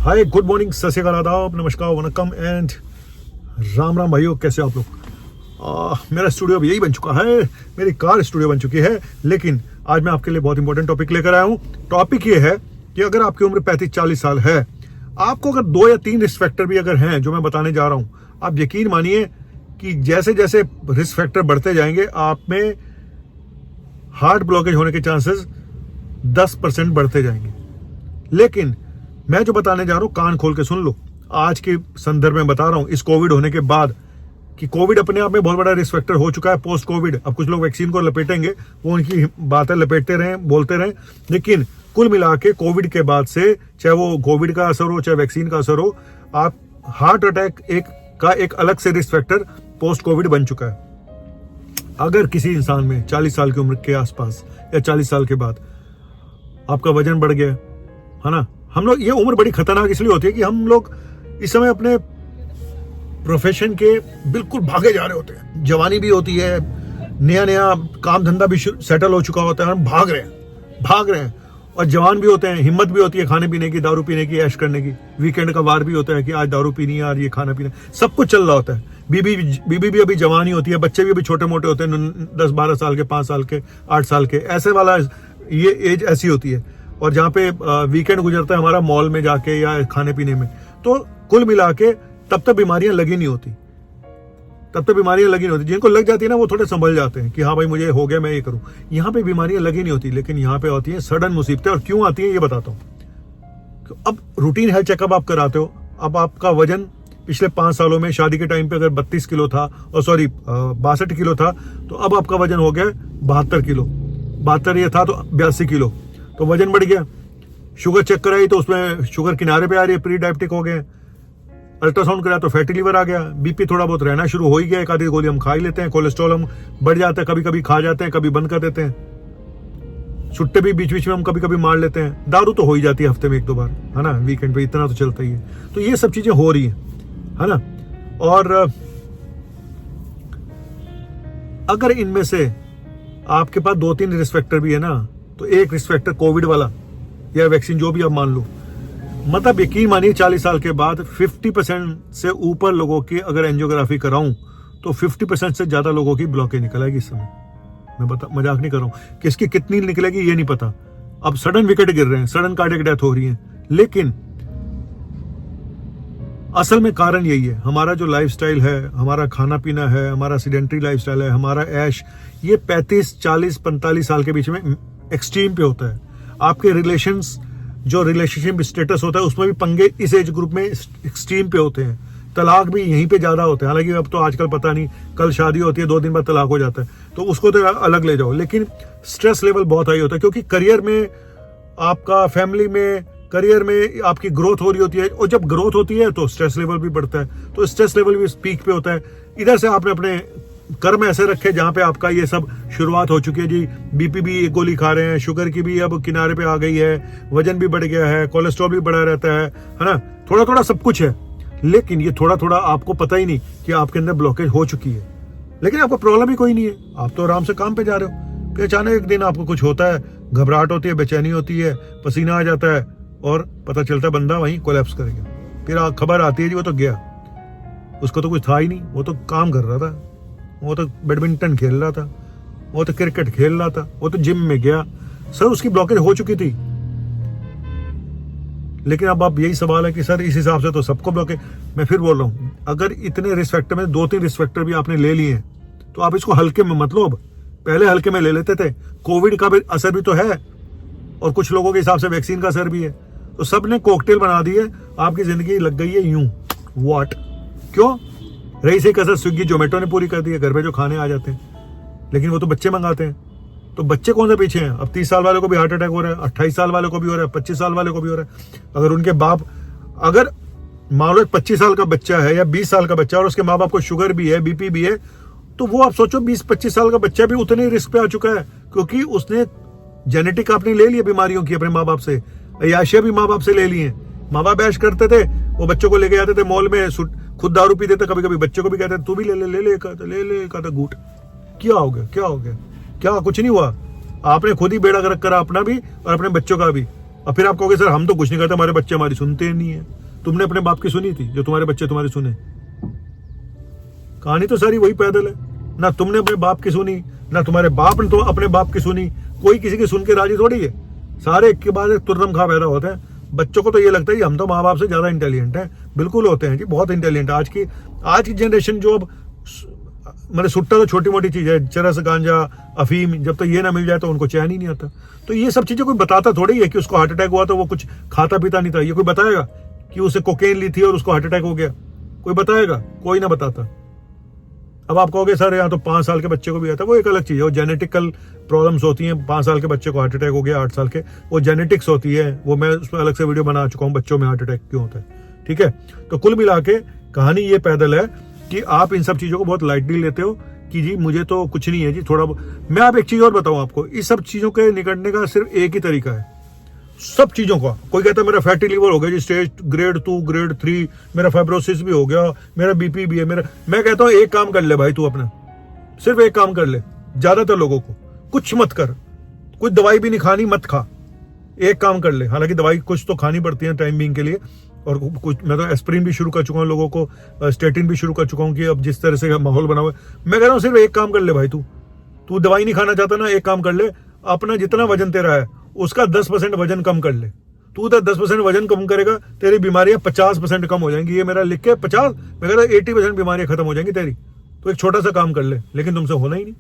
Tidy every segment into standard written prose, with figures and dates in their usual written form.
हाय, good morning, सत श्री अकाल, आदाब, नमस्कार, वनकम एंड राम राम भाइयों, कैसे आप लोग। मेरा स्टूडियो अब यही बन चुका है, मेरी कार स्टूडियो बन चुकी है। लेकिन आज मैं आपके लिए बहुत इंपॉर्टेंट टॉपिक लेकर आया हूँ। टॉपिक ये है कि अगर आपकी उम्र 35-40 साल है, आपको अगर 2 या 3 रिस्क फैक्टर भी अगर हैं जो मैं बताने जा रहा हूँ, आप यकीन मानिए कि जैसे जैसे रिस्क फैक्टर बढ़ते जाएंगे, आप में हार्ट ब्लॉकेज होने के चांसेस 10% बढ़ते जाएंगे। लेकिन मैं जो बताने जा रहा हूं, कान खोल के सुन लो। आज के संदर्भ में बता रहा हूं, इस कोविड होने के बाद, कि कोविड अपने आप में बहुत बड़ा रिस्क फैक्टर हो चुका है। पोस्ट कोविड, अब कुछ लोग वैक्सीन को लपेटेंगे, वो उनकी बातें लपेटते रहें, बोलते रहें, लेकिन कुल मिला के कोविड के बाद से, चाहे वो कोविड का असर हो चाहे वैक्सीन का असर हो, आप हार्ट अटैक एक अलग से रिस्क फैक्टर पोस्ट कोविड बन चुका है। अगर किसी इंसान में 40 साल की उम्र के आसपास या 40 साल के बाद आपका वजन बढ़ गया है ना, हम लोग, ये उम्र बड़ी खतरनाक इसलिए होती है कि हम लोग इस समय अपने प्रोफेशन के बिल्कुल भागे जा रहे होते हैं। जवानी भी होती है, नया नया काम धंधा भी सेटल हो चुका होता है, हम भाग रहे हैं और जवान भी होते हैं, हिम्मत भी होती है खाने पीने की, दारू पीने की, ऐश करने की। वीकेंड का वार भी होता है कि आज दारू पीनी है, आज ये खाना पीना, सब कुछ चल रहा होता है। बीबी भी अभी जवान ही होती है, बच्चे भी अभी छोटे मोटे होते हैं, 10-12 साल के, 5 साल के, 8 साल के, ऐसे वाला ये एज ऐसी होती है। और जहाँ पे वीकेंड गुजरता है हमारा मॉल में जाके या खाने पीने में, तो कुल मिला के तब तक बीमारियां लगी नहीं होती। जिनको लग जाती है ना, वो थोड़े संभल जाते हैं कि हाँ भाई मुझे हो गया, मैं ये करूं। यहाँ पे बीमारियां लगी नहीं होती, लेकिन यहाँ पे होती है सडन मुसीबतें। और क्यों आती है ये बताता हूँ। अब रूटीन हेल्थ चेकअप आप कराते हो, अब आपका वजन पिछले 5 सालों में, शादी के टाइम पे अगर 32 किलो था, और 62 किलो था, तो अब आपका वजन हो गया 72 किलो। 72 ये था तो 82 किलो, तो वजन बढ़ गया। शुगर चेक कराई तो उसमें शुगर किनारे पे आ रही है, प्री डायबिटिक हो गए। अल्ट्रासाउंड कराया तो फैटी लिवर आ गया। बीपी थोड़ा बहुत रहना शुरू हो ही गया, एक आधी गोली हम खा ही लेते हैं। कोलेस्ट्रॉल हम बढ़ जाता है, कभी कभी खा जाते हैं, कभी बंद कर देते हैं। छुट्टे भी बीच बीच में हम कभी कभी मार लेते हैं। दारू तो हो ही जाती है हफ्ते में 1-2 बार, है ना, वीकेंड पे इतना तो चलता ही है। तो ये सब चीजें हो रही है ना। और अगर इनमें से आपके पास 2-3 रिस्क फैक्टर भी है ना, तो एक रिस्क फैक्टर कोविड वाला या वैक्सीन जो भी आप मान लो, मतलब यकीन मानिए 40 साल के बाद 50% से ऊपर लोगों की अगर एंजियोग्राफी कराऊं तो 50% से ज्यादा लोगों की ब्लॉकेज निकल आएगी इस समय। मैं मजाक नहीं कर रहा हूं। किसकी कितनी निकलेगी ये नहीं पता। अब सडन विकेट गिर रहे हैं, सडन कार्डियक डेथ हो रही है, लेकिन असल में कारण यही है, हमारा जो लाइफस्टाइल है, हमारा खाना पीना है, हमारा सीडेंटरी लाइफस्टाइल है, हमारा ऐश, ये 35, 40, 45 साल के बीच में एक्सट्रीम पे होता है। आपके रिलेशनशिप स्टेटस होता है, उसमें भी पंगे इस एज ग्रुप में एक्सट्रीम पे होते हैं। तलाक भी यहीं पे ज्यादा होते हैं। हालांकि अब तो आजकल पता नहीं, कल शादी होती है, 2 दिन बाद तलाक हो जाता है, तो उसको तो अलग ले जाओ। लेकिन स्ट्रेस लेवल बहुत हाई होता है, क्योंकि करियर में आपका, फैमिली में, करियर में आपकी ग्रोथ हो रही होती है, और जब ग्रोथ होती है तो स्ट्रेस लेवल भी बढ़ता है, तो स्ट्रेस लेवल भी पीक पे होता है। इधर से आपने अपने कर्म ऐसे रखे जहां पे आपका ये सब शुरुआत हो चुकी है जी। बीपी भी एक गोली खा रहे हैं, शुगर की भी अब किनारे पे आ गई है, वजन भी बढ़ गया है, कोलेस्ट्रॉल भी बढ़ा रहता है ना। थोड़ा थोड़ा सब कुछ है, लेकिन ये थोड़ा थोड़ा आपको पता ही नहीं कि आपके अंदर ब्लॉकेज हो चुकी है। लेकिन आपको प्रॉब्लम ही कोई नहीं है, आप तो आराम से काम पे जा रहे हो। फिर अचानक एक दिन आपको कुछ होता है, घबराहट होती है, बेचैनी होती है, पसीना आ जाता है, और पता चलता है बंदा वहीं कोलैप्स कर गया। फिर खबर आती है जी वो तो गया, उसको तो कुछ था ही नहीं, वो तो काम कर रहा था, वो तो बैडमिंटन खेल रहा था, वो तो क्रिकेट खेल रहा था, वो तो जिम में गया, सर उसकी ब्लॉकेज हो चुकी थी। लेकिन अब यही सवाल है कि सर इस हिसाब से तो सबको ब्लॉकेज। मैं फिर बोल रहा हूं, अगर इतने रिस्क फैक्टर में 2-3 रिस्क फैक्टर भी आपने ले लिए हैं, तो आप इसको हल्के में मत लो। अब पहले हल्के में ले लेते थे, कोविड का भी असर भी तो है, और कुछ लोगों के हिसाब से वैक्सीन का असर भी है, तो सबने कॉकटेल बना दी है, आपकी जिंदगी लग गई है यूं। व्हाट? क्यों? रही से कसर स्विगी जोमेटो ने पूरी कर दी है, घर पे जो खाने आ जाते हैं, लेकिन वो तो बच्चे मंगाते हैं। तो बच्चे कौन से पीछे हैं? अब 30 साल वाले को भी हार्ट अटैक हो रहा है, 28 साल वाले को भी हो रहा है, 25 साल वाले को भी हो रहा है। अगर उनके बाप, अगर मान लो 25 साल का बच्चा है या 20 साल का बच्चा, और उसके माँ बाप को शुगर भी है, बीपी भी है, तो वो आप सोचो 20-25 साल का बच्चा भी उतने रिस्क पे आ चुका है, क्योंकि उसने जेनेटिक आपने ले लिया बीमारियों की अपने माँ बाप से, अयाशिया भी माँ बाप से ले लिए। माँ बाप ऐश करते थे, वो बच्चों को लेके जाते थे मॉल में, खुद दारू पीते थे, कभी कभी बच्चों को भी कहते थे तू भी ले कहता घूट। क्या हो गया? क्या कुछ नहीं हुआ। आपने खुद ही बेड़ा गर्क करा अपना भी और अपने बच्चों का भी। और फिर आप कहोगे सर हम तो कुछ नहीं करते, हमारे बच्चे हमारी सुनते नहीं है। तुमने अपने बाप की सुनी थी जो तुम्हारे बच्चे तुम्हारी सुने? कहानी तो सारी वही पैदल है। ना तुमने अपने बाप की सुनी, ना तुम्हारे बाप ने तो अपने बाप की सुनी। कोई किसी की सुन के राजी थोड़ी है। सारे एक के बाद एक तुर्रम खा पैदा होते हैं। बच्चों को तो ये लगता है कि हम तो माँ बाप से ज्यादा इंटेलिजेंट हैं। बिल्कुल होते हैं जी, बहुत इंटेलिजेंट। आज की जनरेशन जो अब मैंने सुट्टा तो छोटी मोटी चीज है, चरस गांजा अफीम, जब तक ये ना मिल जाए तो उनको चैन ही नहीं आता। तो ये सब चीजें कोई बताता थोड़ी है कि उसको हार्ट अटैक हुआ तो वो कुछ खाता पीता नहीं था। ये कोई बताएगा कि उसे कोकेन ली थी और उसको हार्ट अटैक हो गया? कोई बताएगा? कोई ना बताता। अब आप कहोगे सर यहाँ तो 5 साल के बच्चे को भी आता है, वो एक अलग चीज है। वो जेनेटिकल प्रॉब्लम्स होती हैं। 5 साल के बच्चे को हार्ट अटैक हो गया, 8 साल के, वो जेनेटिक्स होती है। वो मैं उसमें अलग से वीडियो बना चुका हूँ, बच्चों में हार्ट अटैक क्यों होता है। ठीक है, तो कुल मिला के कहानी ये पैदल है कि आप इन सब चीजों को बहुत लाइटली लेते हो कि जी मुझे तो कुछ नहीं है जी, थोड़ा। मैं आप एक चीज और बताऊं आपको, इस सब चीजों के निकलने का सिर्फ एक ही तरीका है। सब चीजों का, कोई कहता है मेरा फैटी लीवर हो गया जी, स्टेज ग्रेड 2 ग्रेड 3, मेरा फाइब्रोसिस भी हो गया, मेरा बीपी भी है, मेरा। मैं कहता हूं एक काम कर ले भाई, तू अपना सिर्फ एक काम कर ले। ज्यादातर लोगों को कुछ मत कर, कुछ दवाई भी नहीं खानी, मत खा, एक काम कर ले। हालांकि दवाई कुछ तो खानी पड़ती है टाइम बीइंग के लिए, और कुछ मैं तो एस्प्रिन भी शुरू कर चुका हूँ लोगों को, स्टेटिन भी शुरू कर चुका हूँ कि अब जिस तरह से माहौल बना हुआ है। मैं कह रहा हूँ सिर्फ एक काम कर ले भाई, तू दवाई नहीं खाना चाहता ना, एक काम कर ले, अपना जितना वजन तेरा है उसका 10% वजन कम कर ले। तू 10% वजन कम करेगा, तेरी बीमारियां 50% कम हो जाएंगी। ये मेरा लिख के 50, मैं कह रहा 80% बीमारियां खत्म हो जाएंगी तेरी। तो एक छोटा सा काम कर ले, लेकिन तुमसे होना ही नहीं।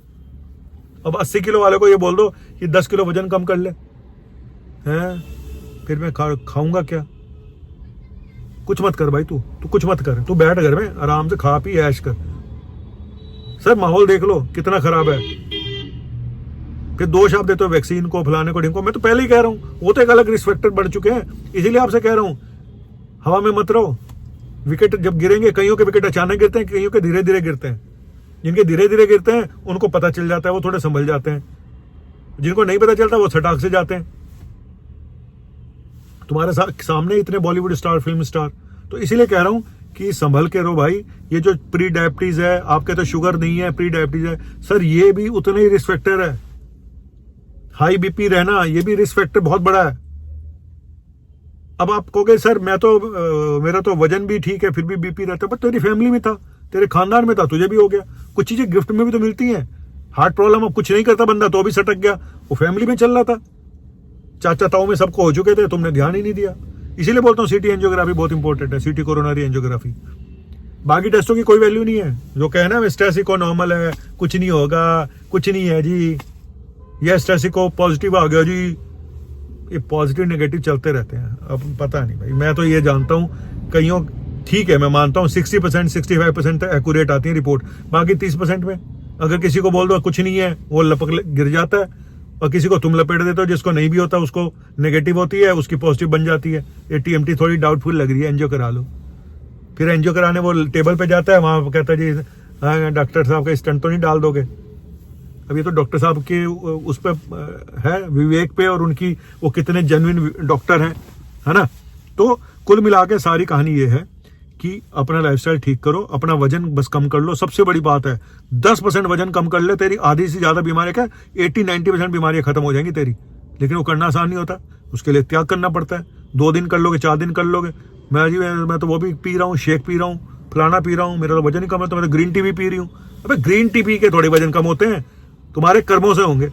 अब 80 किलो वाले को ये बोल दो कि 10 किलो वजन कम कर ले, हैं? फिर मैं खाऊंगा क्या? कुछ मत कर भाई, तू कुछ मत कर, तू बैठ घर में आराम से खा पी ऐश कर। सर माहौल देख लो कितना खराब है, फिर दोष आप देते हो वैक्सीन को, फलाने को, ढिंको। मैं तो पहले ही कह रहा हूं, वो तो एक अलग रिस्क फैक्टर बढ़ चुके हैं। इसीलिए आपसे कह रहा हूं हवा में मत रहो। विकेट जब गिरेंगे, कईयों के विकेट अचानक गिरते हैं, कईयों के धीरे धीरे गिरते हैं। जिनके धीरे धीरे गिरते हैं उनको पता चल जाता है, वो थोड़े संभल जाते हैं। जिनको नहीं पता चलता वो सटाक से जाते हैं। तुम्हारे सामने इतने बॉलीवुड स्टार, फिल्म स्टार, तो इसीलिए कह रहा हूं कि संभल के रहो भाई। ये जो प्री डायबिटीज है, आप कहते हो शुगर नहीं है, प्री डायबिटीज है, सर ये भी उतने ही रिस्क फैक्टर है। हाई बीपी रहना ये भी रिस्क फैक्टर बहुत बड़ा है। अब आप कहोगे सर मैं तो मेरा तो वजन भी ठीक है फिर भी बीपी रहता है, बट तेरी फैमिली में था, तेरे खानदान में था, तुझे भी हो गया। कुछ चीजें गिफ्ट में भी तो मिलती हैं। हार्ट प्रॉब्लम अब कुछ नहीं करता बंदा तो भी सटक गया, वो फैमिली में चल रहा था। चाचा ताऊ में सबको हो चुके थे, तुमने ध्यान ही नहीं दिया। इसीलिए बोलता हूँ सीटी एंजियोग्राफी बहुत इंपॉर्टेंट है, सीटी कोरोनरी एंजियोग्राफी। बाकी टेस्टों की कोई वैल्यू नहीं है। जो कहना है स्टेसिको नॉर्मल है, कुछ नहीं होगा, कुछ नहीं है जी, ये स्टेसिको पॉजिटिव आ गया जी। ये पॉजिटिव नेगेटिव चलते रहते हैं। अब पता नहीं भाई, मैं तो ये जानता हूँ कईयों, ठीक है मैं मानता हूँ 60% 65% तक एक्यूरेट आती है रिपोर्ट। बाकी 30% में अगर किसी को बोल दो कुछ नहीं है, वो लपक गिर जाता है। और किसी को तुम लपेट देते हो, जिसको नहीं भी होता उसको नेगेटिव होती है, उसकी पॉजिटिव बन जाती है। ये टीएमटी थोड़ी डाउटफुल लग रही है, एंजियो करा लो। फिर एंजियो कराने वो टेबल पे जाता है, वहां कहता है जी हाँ डॉक्टर साहब का स्टंट तो नहीं डाल दोगे। अब ये तो डॉक्टर साहब के उस पर है, विवेक पे, और उनकी वो कितने जेन्युइन डॉक्टर हैं, है ना। तो कुल मिला के सारी कहानी ये है कि अपना लाइफस्टाइल ठीक करो, अपना वजन बस कम कर लो। सबसे बड़ी बात है 10% वजन कम कर ले, तेरी आधी से ज्यादा बीमारियां, क्या 80-90% बीमारियां खत्म हो जाएंगी तेरी। लेकिन वो करना आसान नहीं होता, उसके लिए त्याग करना पड़ता है। 2 दिन कर लोगे, 4 दिन कर लोगे। मैं तो वो भी पी रहा हूँ, शेक पी रहा हूँ, फलाना पी रहा हूँ, मेरा तो वजन ही कम है, तो मैं तो ग्रीन टी भी पी रही हूँ। अबे ग्रीन टी पी के थोड़े वजन कम होते हैं, तुम्हारे कर्मों से होंगे।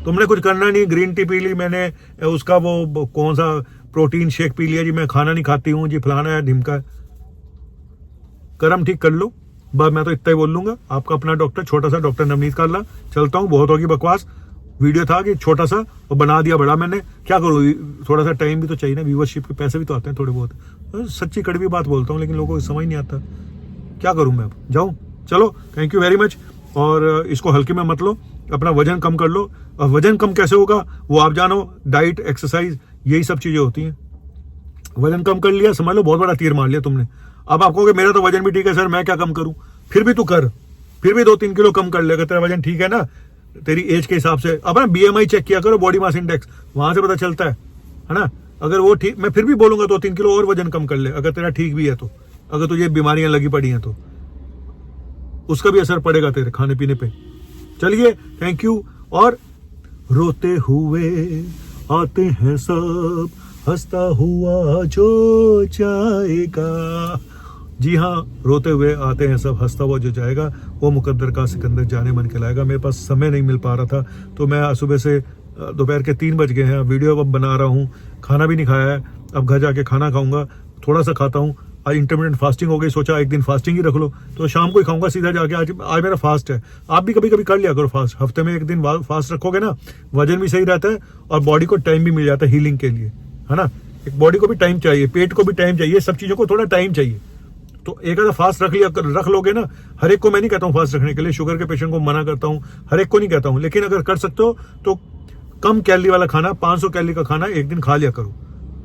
तुमने कुछ करना नहीं, ग्रीन टी पी ली मैंने, उसका वो कौन सा प्रोटीन शेक पी लिया जी, मैं खाना नहीं खाती हूँ जी, फलाना है ढिमका है। कर्म ठीक कर लो बस, मैं तो इतना ही बोल लूंगा। आपका अपना डॉक्टर, छोटा सा डॉक्टर नवनीत काला। चलता हूँ, बहुत होगी बकवास। वीडियो था कि छोटा सा, और बना दिया बड़ा मैंने। क्या करूँ, थोड़ा सा टाइम भी तो चाहिए ना, व्यूअरशिप के पैसे भी तो आते हैं थोड़े बहुत। सच्ची कड़वी बात बोलता हूँ, लेकिन लोगों को समझ नहीं आता। क्या करूँ मैं, अब जाऊँ? चलो, थैंक यू वेरी मच। और इसको हल्के में मत लो, अपना वजन कम कर लो। और वजन कम कैसे होगा वो आप जानो, डाइट, एक्सरसाइज, यही सब चीजें होती हैं। वजन कम कर लिया, समझ लो बहुत बड़ा तीर मार लिया तुमने। अब आप कहोगे मेरा तो वजन भी ठीक है सर, मैं क्या कम करूं? फिर भी तू कर, फिर भी 2-3 किलो कम कर ले। अगर तेरा वजन ठीक है ना, तेरी एज के हिसाब से, अब ना BMI चेक किया करो, बॉडी मास इंडेक्स, वहां से पता चलता है ना। अगर वो ठीक, मैं फिर भी बोलूंगा 2-3 किलो और वजन कम कर ले, अगर तेरा ठीक भी है तो। अगर तुझे बीमारियां लगी पड़ी हैं तो उसका भी असर पड़ेगा तेरे खाने पीने पे। चलिए, थैंक यू। और रोते हुए आते हैं सब, हंसता हुआ जो जाएगा। जी हाँ, रोते हुए आते हैं सब, हंसता हुआ जो जाएगा वो मुकद्दर का सिकंदर जाने मन के लाएगा। मेरे पास समय नहीं मिल पा रहा था, तो मैं सुबह से दोपहर के 3 बज गए हैं, वीडियो अब बना रहा हूँ, खाना भी नहीं खाया है, अब घर जाके खाना खाऊंगा, थोड़ा सा खाता हूँ। आज इंटरमिटेंट फास्टिंग हो गई, सोचा एक दिन फास्टिंग ही रख लो, तो शाम को ही खाऊंगा सीधा जाके। आज मेरा फास्ट है। आप भी कभी कभी कर लिया करो फास्ट, हफ्ते में एक दिन फास्ट रखोगे ना, वजन भी सही रहता है और बॉडी को टाइम भी मिल जाता है हीलिंग के लिए, है ना। एक बॉडी को भी टाइम चाहिए, पेट को भी टाइम चाहिए, सब चीज़ों को थोड़ा टाइम चाहिए। तो एक आधा फास्ट रख लोगे ना। हर एक को मैं नहीं कहता हूँ फास्ट रखने के लिए, शुगर के पेशेंट को मना करता हूँ, हर एक को नहीं कहता हूँ, लेकिन अगर कर सकते हो तो कम कैलोरी वाला खाना, 500 कैलोरी का खाना एक दिन खा लिया करो,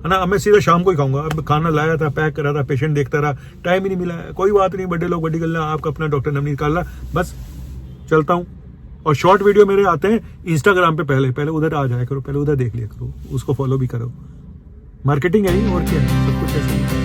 है ना। अब मैं सीधा शाम को ही खाऊंगा। अब खाना लाया था, पैक करा था, पेशेंट देखता रहा, टाइम ही नहीं मिला है। कोई बात नहीं, बड़े लोग बड़ी गल्ला, आपका अपना डॉक्टर नवनीत निकालना, बस चलता हूँ। और शॉर्ट वीडियो मेरे आते हैं इंस्टाग्राम पे, पहले उधर आ जाया करो, पहले उधर देख लिया करो, उसको फॉलो भी करो। मार्केटिंग है ही, और क्या है, सब कुछ ऐसा है।